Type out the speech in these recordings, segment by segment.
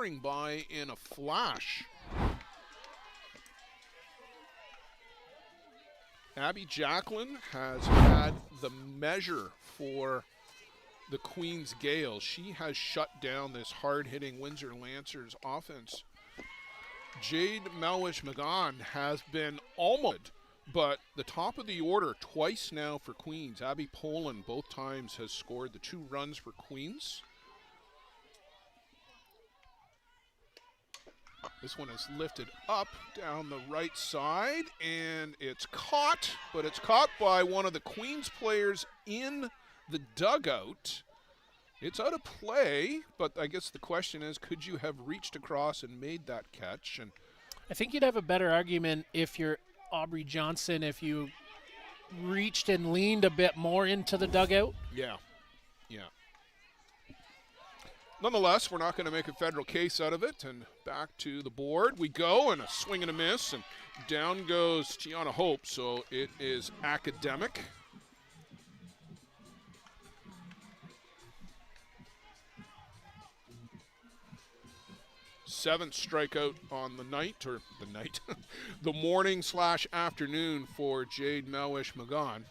soaring by in a flash. Abby Jacqueline has had the measure for the Queen's Gale. She has shut down this hard-hitting Windsor Lancers offense. Jade Melwish-McGahan has been almost, but the top of the order twice now for Queens. Abby Poland both times has scored the 2 runs for Queens. This one is lifted up down the right side, and it's caught, but it's caught by one of the Queens players in the dugout. It's out of play, but I guess the question is, could you have reached across and made that catch? And I think you'd have a better argument if you're Aubrey Johnson, if you reached and leaned a bit more into the dugout. Yeah. Nonetheless, we're not going to make a federal case out of it, and back to the board we go, and a swing and a miss, and down goes Tiana Hope, so it is academic. Seventh strikeout on the night, the morning/afternoon for Jade Melwish-McGahan.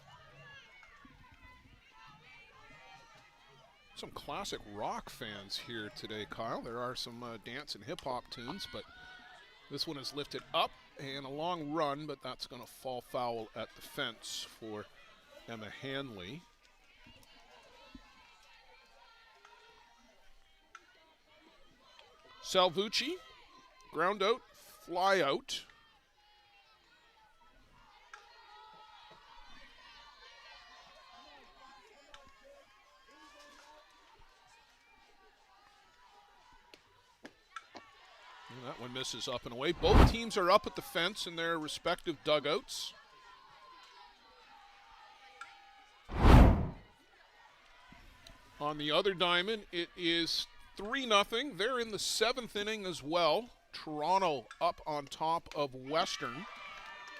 Some classic rock fans here today, Kyle. There are some dance and hip-hop tunes, but this one is lifted up and a long run, but that's going to fall foul at the fence for Emma Hanley. Salvucci, ground out, fly out. And that one misses up and away. Both teams are up at the fence in their respective dugouts. On the other diamond, it is 3-0. They're in the 7th inning as well. Toronto up on top of Western.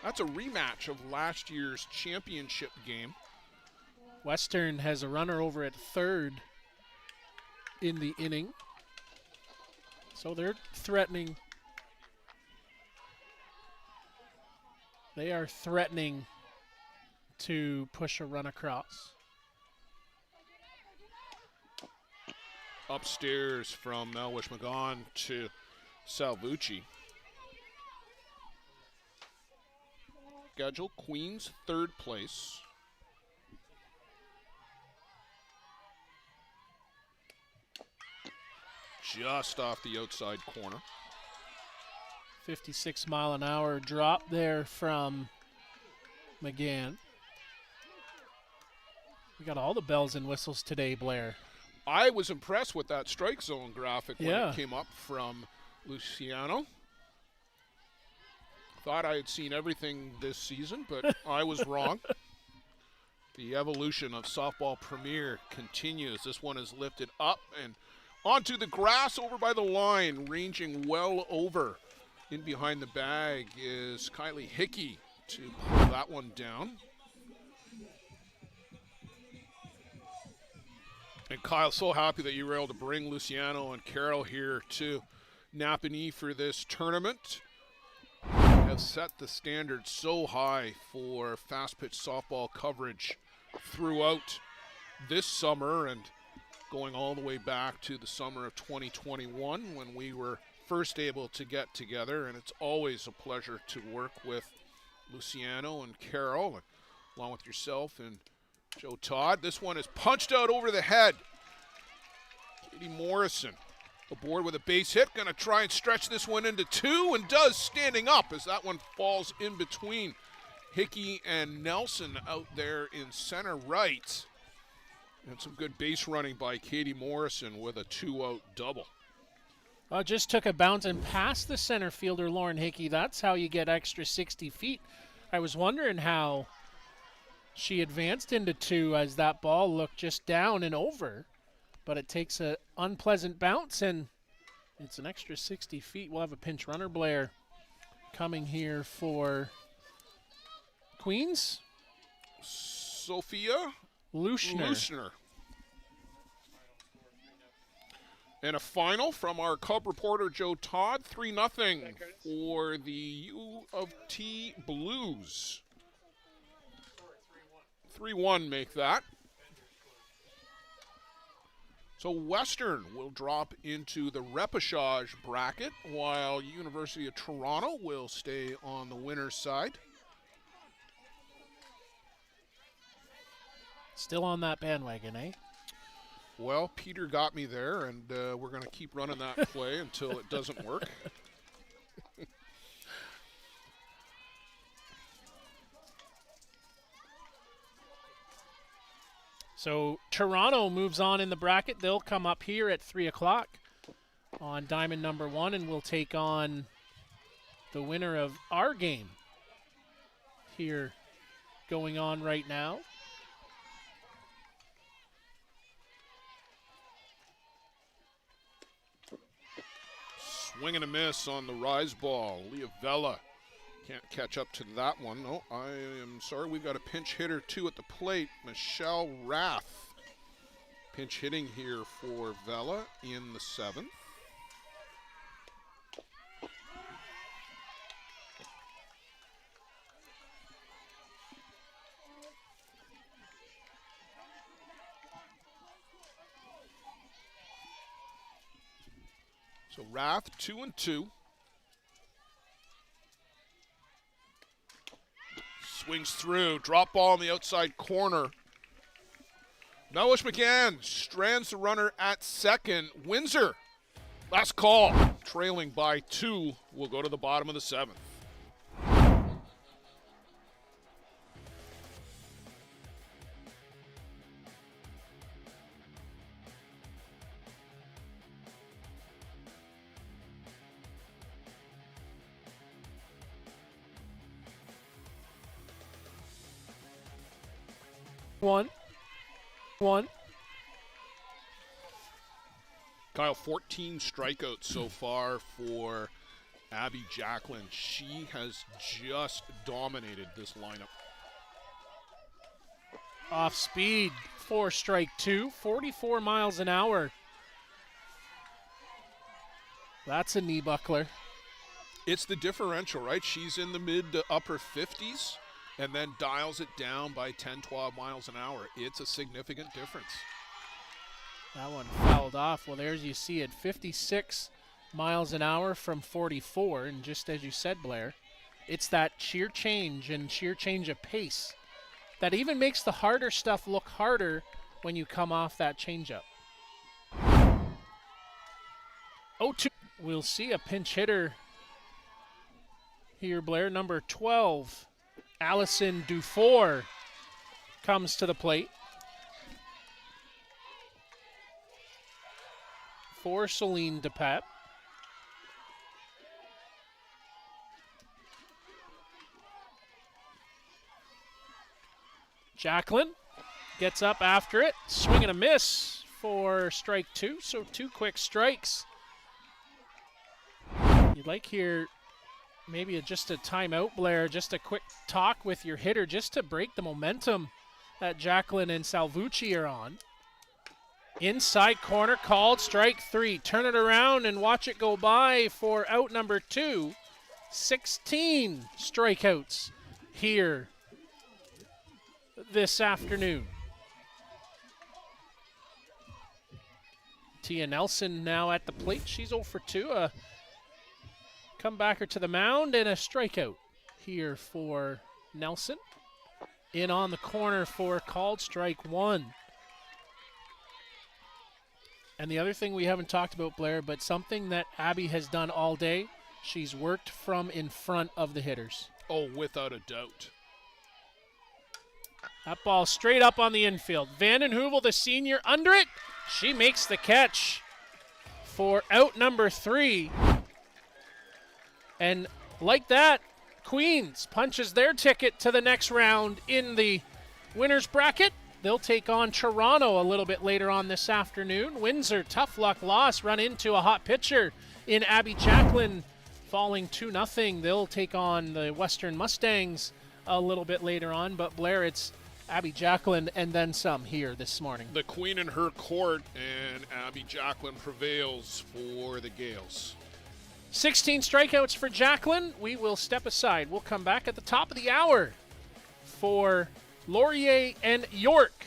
That's a rematch of last year's championship game. Western has a runner over at third in the inning. So they're threatening. They are threatening to push a run across. Upstairs from Melwish-McGahan to Salvucci. Schedule, Queens 3rd place. Just off the outside corner. 56-mile-an-hour drop there from McGahan. We got all the bells and whistles today, Blair. I was impressed with that strike zone graphic when it came up from Luciano. Thought I had seen everything this season, but I was wrong. The evolution of Softball Premier continues. This one is lifted up and onto the grass over by the line, ranging well over. In behind the bag is Kylie Hickey to pull that one down. And Kyle, so happy that you were able to bring Luciano and Carol here to Napanee for this tournament. Have set the standard so high for fast pitch softball coverage throughout this summer and going all the way back to the summer of 2021 when we were first able to get together. And it's always a pleasure to work with Luciano and Carol, and along with yourself and Joe Todd. This one is punched out over the head. Katie Morrison aboard with a base hit. Going to try and stretch this one into 2, and does, standing up as that one falls in between Hickey and Nelson out there in center right. And some good base running by Katie Morrison with a 2-out double. Well, just took a bounce and past the center fielder, Lauren Hickey. That's how you get extra 60 feet. I was wondering how she advanced into 2 as that ball looked just down and over. But it takes an unpleasant bounce, and it's an extra 60 feet. We'll have a pinch runner, Blair, coming here for Queens. Sophia Luschner. And a final from our Cub reporter Joe Todd, 3-0 for the U of T Blues. 3-1 make that. So Western will drop into the repechage bracket, while University of Toronto will stay on the winner's side. Still on that bandwagon, eh? Well, Peter got me there, and we're going to keep running that play until it doesn't work. So Toronto moves on in the bracket. They'll come up here at 3 o'clock on diamond number 1, and we'll take on the winner of our game here going on right now. Swing and a miss on the rise ball. Leovella can't catch up to that one. No, I am sorry. We've got a pinch hitter, too, at the plate. Michelle Rath. Pinch hitting here for Vella in the 7th. So Rath 2-2. Swings through, drop ball in the outside corner. Mellish McGann strands the runner at second. Windsor, last call, trailing by 2, will go to the bottom of the 7th. One. Kyle, 14 strikeouts so far for Abby Jacklin. She has just dominated this lineup. Off speed, 4 strike 2, 44 miles an hour. That's a knee buckler. It's the differential, right? She's in the mid to upper 50s and then dials it down by 10, 12 miles an hour. It's a significant difference. That one fouled off. Well, there's you see it, 56 miles an hour from 44. And just as you said, Blair, it's that sheer change and sheer change of pace that even makes the harder stuff look harder when you come off that changeup. 0-2. We'll see a pinch hitter here, Blair. Number 12, Allison Dufour, comes to the plate for Celine DePep. Jacklin gets up after it, swing and a miss for strike 2, so 2 quick strikes. You'd like here maybe just a timeout, Blair, just a quick talk with your hitter just to break the momentum that Jacklin and Salvucci are on. Inside corner, called strike 3. Turn it around and watch it go by for out number 2. 16 strikeouts here this afternoon. Tia Nelson now at the plate. She's 0 for 2. A comebacker to the mound and a strikeout here for Nelson. In on the corner for called strike 1. And the other thing we haven't talked about, Blair, but something that Abby has done all day, she's worked from in front of the hitters. Oh, without a doubt. That ball straight up on the infield. Vanden Heuvel, the senior, under it. She makes the catch for out number 3. And like that, Queens punches their ticket to the next round in the winner's bracket. They'll take on Toronto a little bit later on this afternoon. Windsor, tough luck loss, run into a hot pitcher in Abby Jacklin, falling 2-0. They'll take on the Western Mustangs a little bit later on. But Blair, it's Abby Jacqueline and then some here this morning. The queen in her court, and Abby Jacqueline prevails for the Gales. 16 strikeouts for Jacqueline. We will step aside. We'll come back at the top of the hour for Laurier and York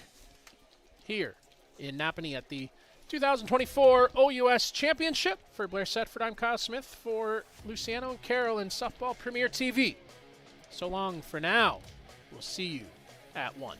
here in Napanee at the 2024 OUS Championship. For Blair Setford, I'm Kyle Smith. For Luciano and Carol in Softball Premier TV. So long for now. We'll see you at 1.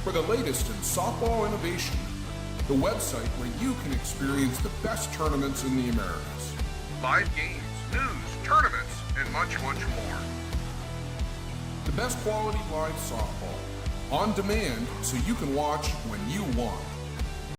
For the latest in softball innovation, the website where you can experience the best tournaments in the Americas. Live games, news, tournaments, and much, much more. The best quality live softball, on demand so you can watch when you want.